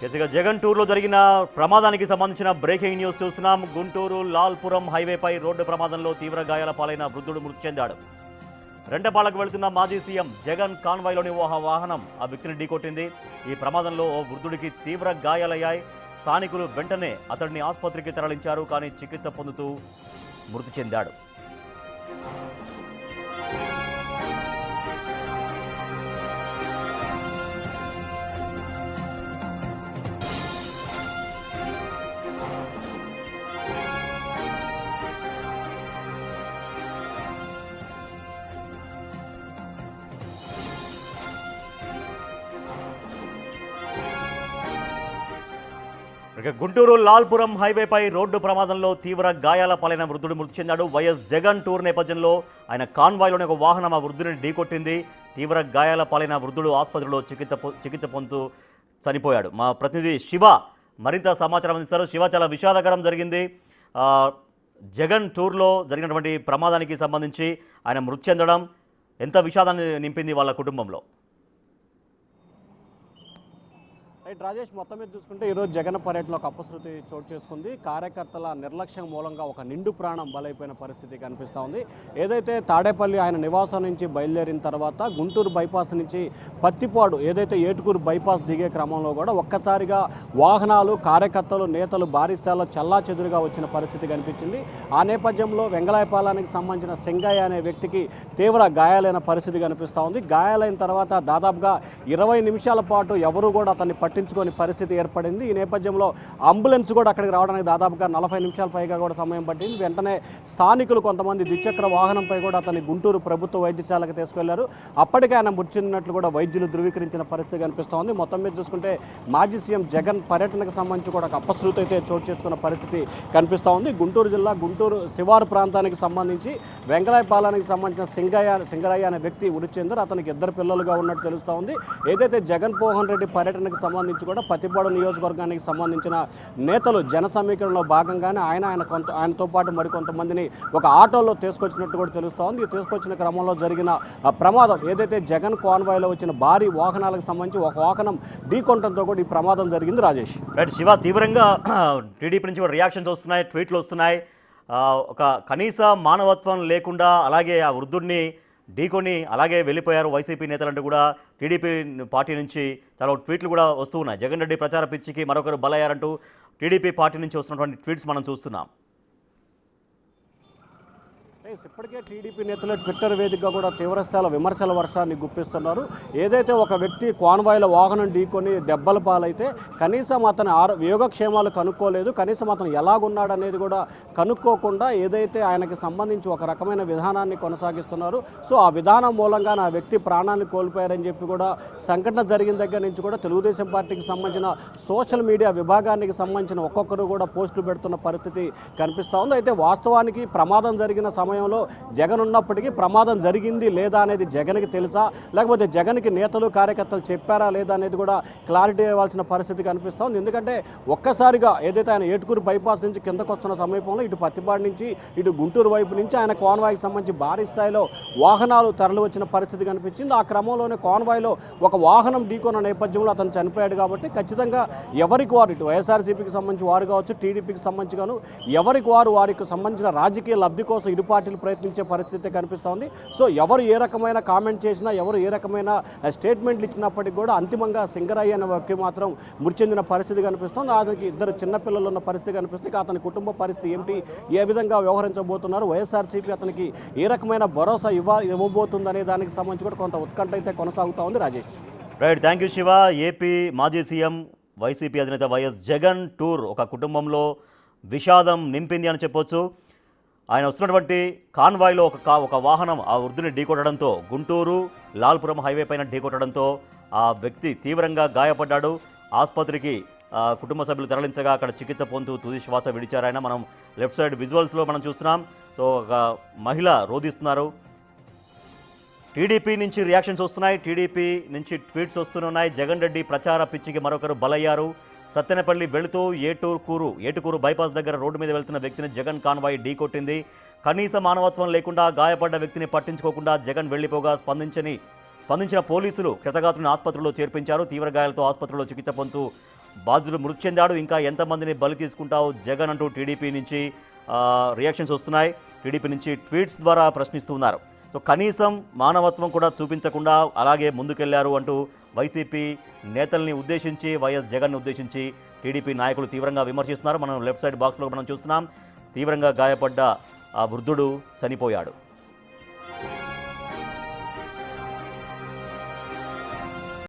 ఇక జగన్ టూర్లో జరిగిన ప్రమాదానికి సంబంధించిన బ్రేకింగ్ న్యూస్ చూస్తున్నాం. గుంటూరు లాల్పురం హైవేపై రోడ్డు ప్రమాదంలో తీవ్ర గాయాల పాలైన వృద్ధుడు మృతి చెందాడు. రెండపాలకు వెళుతున్న మాజీ సీఎం జగన్ కాన్వాయ్లోని ఓ వాహనం ఆ వ్యక్తిని ఢీకొట్టింది. ఈ ప్రమాదంలో ఓ వృద్ధుడికి తీవ్ర గాయాలయ్యాయి. స్థానికులు వెంటనే అతడిని ఆసుపత్రికి తరలించారు, కానీ చికిత్స పొందుతూ మృతి చెందాడు. గుంటూరు లాల్పురం హైవేపై రోడ్డు ప్రమాదంలో తీవ్ర గాయాల పాలైన వృద్ధుడు మృతి చెందాడు. వైఎస్ జగన్ టూర్ నేపథ్యంలో ఆయన కాన్వాయ్లోని ఒక వాహనం ఆ వృద్ధుడిని ఢీకొట్టింది. తీవ్ర గాయాల పాలైన వృద్ధుడు ఆసుపత్రిలో చికిత్స పొందుతూ చనిపోయాడు. మా ప్రతినిధి శివ మరింత సమాచారం అందిస్తారు. శివ, చాలా విషాదకరం జరిగింది. జగన్ టూర్లో జరిగినటువంటి ప్రమాదానికి సంబంధించి ఆయన మృతి చెందడం ఎంత విషాదాన్ని నింపింది వాళ్ళ కుటుంబంలో? రైట్ రాజేష్, మొత్తం మీద చూసుకుంటే ఈరోజు జగన్ పర్యటనలో ఒక అపశృతి చోటు చేసుకుంది. కార్యకర్తల నిర్లక్ష్యం మూలంగా ఒక నిండు ప్రాణం బలైపోయిన పరిస్థితి కనిపిస్తూ ఉంది. ఏదైతే తాడేపల్లి ఆయన నివాసం నుంచి బయలుదేరిన తర్వాత గుంటూరు బైపాస్ నుంచి పత్తిపాడు ఏదైతే ఏటుకూరు బైపాస్ దిగే క్రమంలో కూడా ఒక్కసారిగా వాహనాలు, కార్యకర్తలు, నేతలు భారీ స్థాయిలో చల్లాచెదురుగా వచ్చిన పరిస్థితి కనిపించింది. ఆ నేపథ్యంలో వెంగళాయపాలెనికి సంబంధించిన సింగయ్య అనే వ్యక్తికి తీవ్ర గాయాలైన పరిస్థితి కనిపిస్తూ ఉంది. గాయాలైన తర్వాత దాదాపుగా 20 నిమిషాల పాటు ఎవరు కూడా అతన్ని పట్టించుకొని పరిస్థితి ఏర్పడింది. ఈ నేపథ్యంలో అంబులెన్స్ కూడా అక్కడికి రావడానికి దాదాపుగా 40 నిమిషాల పైగా కూడా సమయం పట్టింది. వెంటనే స్థానికులు కొంతమంది ద్విచక్ర వాహనంపై కూడా అతన్ని గుంటూరు ప్రభుత్వ వైద్యశాలకు తీసుకెళ్లారు. అప్పటికే ఆయన మృతి చెందినట్లు కూడా వైద్యులు ధృవీకరించిన పరిస్థితి కనిపిస్తోంది. మొత్తం మీద చూసుకుంటే మాజీ సీఎం జగన్ పర్యటనకు సంబంధించి కూడా ఒక అపశృతి అయితే చోటు చేసుకున్న పరిస్థితి కనిపిస్తూ ఉంది. గుంటూరు జిల్లా గుంటూరు శివారు ప్రాంతానికి సంబంధించి వెంగళాయపాలెనికి సంబంధించిన సింగరయ్య అనే వ్యక్తి మృతి చెందారు. అతనికి 2 పిల్లలుగా ఉన్నట్టు తెలుస్తూ ఉంది. ఏదైతే జగన్మోహన్ రెడ్డి పర్యటనకు సంబంధించి కూడా పత్తిపాడు నియోజకవర్గానికి సంబంధించిన నేతలు జన సమీకరణలో భాగంగానే ఆయనతో పాటు మరికొంతమందిని ఒక ఆటోలో తీసుకొచ్చినట్టు కూడా తెలుస్తోంది. తీసుకొచ్చిన క్రమంలో జరిగిన ప్రమాదం ఏదైతే జగన్ కాన్వాయ్లో వచ్చిన భారీ వాహనాలకు సంబంధించి ఒక వాహనం ఢీకొనడంతో కూడా ఈ ప్రమాదం జరిగింది. రాజేష్, రైట్ శివ, తీవ్రంగా టీడీపీ నుంచి కూడా రియాక్షన్స్ వస్తున్నాయి, ట్వీట్లు వస్తున్నాయి. ఒక కనీస మానవత్వం లేకుండా అలాగే ఆ వృద్ధుడిని ఢీకొని అలాగే వెళ్ళిపోయారు వైసీపీ నేతలంటూ కూడా టీడీపీ పార్టీ నుంచి చాలా ట్వీట్లు కూడా వస్తూ ఉన్నాయి. జగన్ రెడ్డి ప్రచార పిచ్చికి మరొకరు బలయ్యారంటూ టీడీపీ పార్టీ నుంచి వస్తున్నటువంటి ట్వీట్స్ మనం చూస్తున్నాం. ఇప్పటికే టీడీపీ నేతలు ట్విట్టర్ వేదికగా కూడా తీవ్రస్థాయిలో విమర్శల వర్షాన్ని గుప్పిస్తున్నారు. ఏదైతే ఒక వ్యక్తి కాన్వాయ్లో వాహనం ఢీకొని దెబ్బల పాలైతే కనీసం అతని యోగక్షేమాలు కనుక్కోలేదు, కనీసం అతను ఎలాగున్నాడు అనేది కూడా కనుక్కోకుండా ఏదైతే ఆయనకి సంబంధించి ఒక రకమైన విధానాన్ని కొనసాగిస్తున్నారు. సో ఆ విధానం మూలంగా ఆ వ్యక్తి ప్రాణాన్ని కోల్పోయారని చెప్పి కూడా సంఘటన జరిగిన దగ్గర నుంచి కూడా తెలుగుదేశం పార్టీకి సంబంధించిన సోషల్ మీడియా విభాగానికి సంబంధించిన ఒక్కొక్కరు కూడా పోస్టులు పెడుతున్న పరిస్థితి కనిపిస్తూ ఉంది. అయితే వాస్తవానికి ప్రమాదం జరిగిన సమయంలో జగన్ ఉన్నప్పటికీ ప్రమాదం జరిగింది లేదా అనేది జగన్కి తెలుసా, లేకపోతే జగన్కి నేతలు కార్యకర్తలు చెప్పారా లేదా అనేది కూడా క్లారిటీ ఇవ్వాల్సిన పరిస్థితి కనిపిస్తోంది. ఎందుకంటే ఒక్కసారిగా ఏదైతే ఆయన ఏటుకూరు బైపాస్ నుంచి కిందకు వస్తున్న సమీపంలో ఇటు పత్తిపాడు నుంచి ఇటు గుంటూరు వైపు నుంచి ఆయన కాన్వాయ్కి సంబంధించి భారీ స్థాయిలో వాహనాలు తరలి వచ్చిన పరిస్థితి కనిపించింది. ఆ క్రమంలోనే కాన్వాయ్లో ఒక వాహనం ఢీకొన్న నేపథ్యంలో అతను చనిపోయాడు. కాబట్టి ఖచ్చితంగా ఎవరికి వారు ఇటు వైఎస్ఆర్సీపీకి సంబంధించి వారు కావచ్చు, టీడీపీకి సంబంధించి గాను ఎవరికి వారికి సంబంధించిన రాజకీయ లబ్ధి కోసం ఇరు పార్టీలు ప్రయత్నించే పరిస్థితి కనిపిస్తోంది. సో ఎవరు ఏ రకమైన కామెంట్ చేసినా, ఎవరు ఏ రకమైన స్టేట్మెంట్లు ఇచ్చినప్పటికీ కూడా అంతిమంగా సింగరయ్య అనే వ్యక్తి మాత్రం మృతి చెందిన పరిస్థితి కనిపిస్తుంది. అతనికి 2 చిన్నపిల్లలు ఉన్న పరిస్థితి కనిపిస్తుంది. అతని కుటుంబ పరిస్థితి ఏమిటి, ఏ విధంగా వ్యవహరించబోతున్నారు, వైఎస్ఆర్సీపీ అతనికి ఏ రకమైన భరోసా ఇవ్వబోతుందనే దానికి సంబంధించి కూడా కొంత ఉత్కంఠ అయితే కొనసాగుతూ ఉంది. Rajesh, right, thank you Shiva. AP మాజీ సీఎం వైసీపీ అధినేత వైఎస్ జగన్ టూర్ ఒక కుటుంబంలో విషాదం నింపింది అని చెప్పొచ్చు. ఆయన వస్తున్నటువంటి కాన్వాయ్లో ఒక వాహనం ఆ వృద్ధుని ఢీకొట్టడంతో, గుంటూరు లాల్పురం హైవే పైన ఢీకొట్టడంతో ఆ వ్యక్తి తీవ్రంగా గాయపడ్డాడు. ఆసుపత్రికి కుటుంబ సభ్యులు తరలించగా అక్కడ చికిత్స పొందుతూ తుది శ్వాస విడిచారు ఆయన. మనం లెఫ్ట్ సైడ్ విజువల్స్లో మనం చూస్తున్నాం. సో ఒక మహిళ రోధిస్తున్నారు. టీడీపీ నుంచి రియాక్షన్స్ వస్తున్నాయి, టీడీపీ నుంచి ట్వీట్స్ వస్తున్నాయి. జగన్ రెడ్డి ప్రచార పిచ్చికి మరొకరు బలయ్యారు. సత్తెనపల్లి వెళుతూ ఏటుకూరు బైపాస్ దగ్గర రోడ్డు మీద వెళ్తున్న వ్యక్తిని జగన్ కాన్వాయ్ ఢీకొట్టింది. కనీస మానవత్వం లేకుండా గాయపడ్డ వ్యక్తిని పట్టించుకోకుండా జగన్ వెళ్లిపోగా స్పందించిన పోలీసులు క్షతగాత్రుని ఆసుపత్రిలో చేర్పించారు. తీవ్ర గాయాలతో ఆసుపత్రిలో చికిత్స పొందుతూ బాధితుడు మృతి చెందాడు, ఇంకా ఎంతమందిని బలి తీసుకుంటావు జగన్ అంటూ టీడీపీ నుంచి రియాక్షన్స్ వస్తున్నాయి. టీడీపీ నుంచి ట్వీట్స్ ద్వారా ప్రశ్నిస్తున్నారు. సో కనీసం మానవత్వం కూడా చూపించకుండా అలాగే ముందుకెళ్లారు అంటూ వైసీపీ నేతల్ని ఉద్దేశించి, వైఎస్ జగన్ని ఉద్దేశించి టీడీపీ నాయకులు తీవ్రంగా విమర్శిస్తున్నారు. మనం లెఫ్ట్ సైడ్ బాక్స్లో మనం చూస్తున్నాం, తీవ్రంగా గాయపడ్డ ఆ వృద్ధుడు చనిపోయాడు.